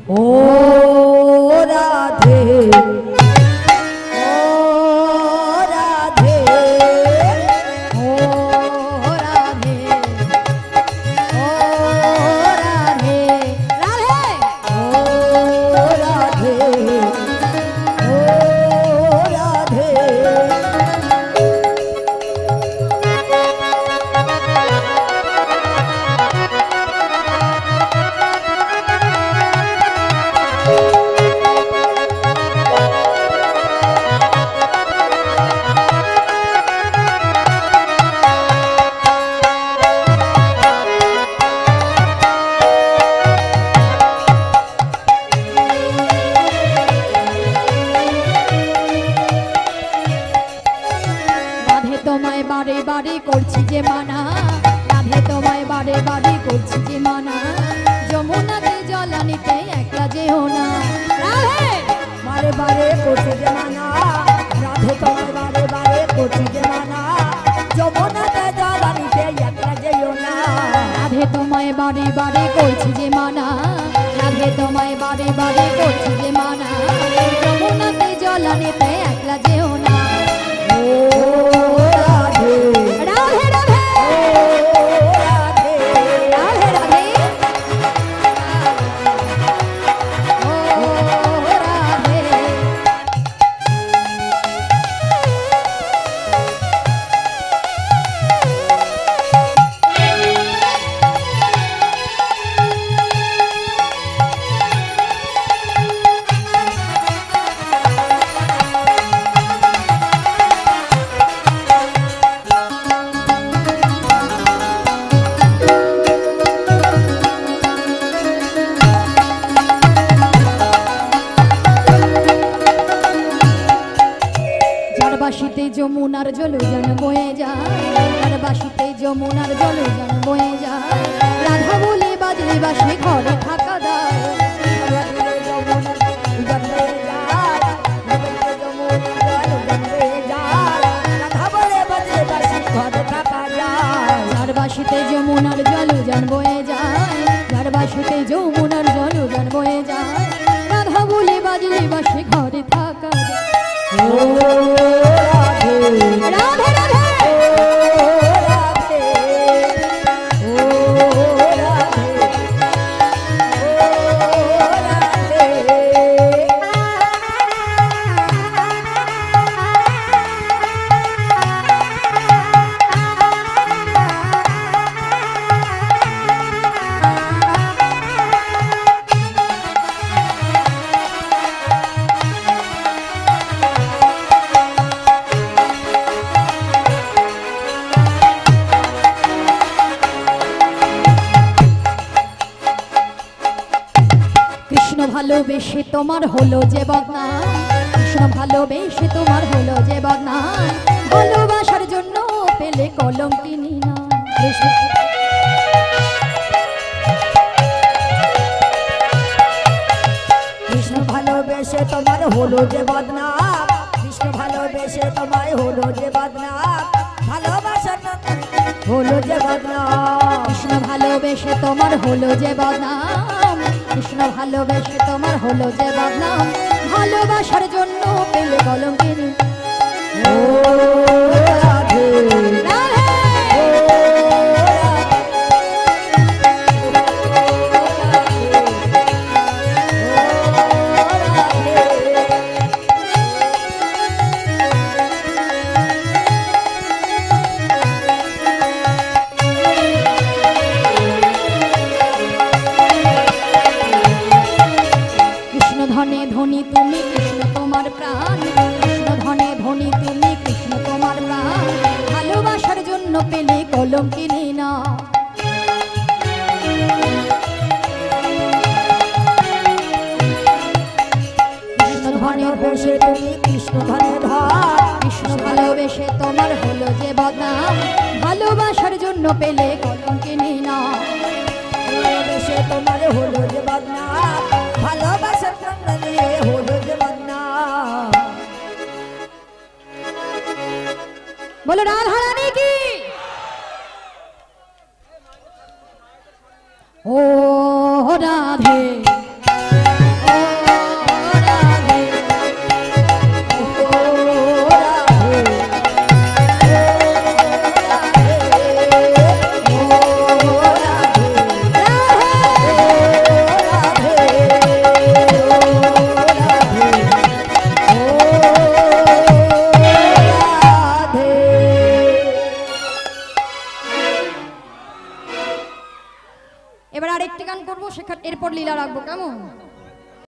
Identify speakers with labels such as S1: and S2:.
S1: ओ राधे
S2: बारे बारे करछि जे माना राधे तोमाय बारे बारे करछि जे माना যমুনাতে জল আনিতে একলা যেও না রাধে
S1: बारे बारे करछि जे माना राधे तोमाय बारे बारे करछि जे माना যমুনাতে জল আনিতে একলা যেও না
S2: রাধে তোমায় বারে বারে করছি যে মানা রাধে তোমায় বারে বারে করছি যে মানা যমুনাতে জল আনিতে একলা যেও না বাসিতে যমুনার জলযান বয়ে যায় তার বাসিতে যমুনার জলযান বয়ে যায় রাধা বলে বাজলে বাসে ঘরে থাকা দায় যার বাসিতে যমুনার জলযান বয়ে যায় যার বাসিতে যমুনার জলযান বয়ে যায় রাধা বলে বাজলে বাসে ঘরে থাকা দায় राधे राधे ভালোবেসে তোমার হলো যে বদনাম কৃষ্ণ ভালোবেসে তোমার হলো যে বদনাম ভালোবাসার জন্য পেলে কলঙ্কিনী না
S1: কৃষ্ণ ভালোবেসে তোমার হলো যে বদনাম কৃষ্ণ ভালোবেসে তোমায় হলো যে বদনাম ভালোবাসার হলো যে বদনাম
S2: কৃষ্ণ ভালোবেসে তোমার হলো যে বদনাম কৃষ্ণ ভালোবেসে তোমার হলো যে বদনাম ভালোবাসার জন্য পেলে কলঙ্কিনী
S1: ও রাধে
S2: ধনে ধনী তুমি কৃষ্ণ তোমার প্রাণ কৃষ্ণ ধনে ধনী তুমি কৃষ্ণ তোমার প্রাণ ভালোবাসার জন্য পেলে কলঙ্কিনী না
S1: কৃষ্ণ ধনে বসে তুমি কৃষ্ণ ধনে ধর
S2: কৃষ্ণ ভালোবেসে তোমার হলো যে বদনাম ভালোবাসার জন্য পেলে কলঙ্কিনী না
S1: ভালোবেসে তোমার হলো যে বদনাম ভালোবাসার জন্য হলো যে বদনাম
S2: बोलो राधा रानी की ओ राधे আরেকটি গান করবো, সেখানে এরপর লীলা রাখবো, কেমন?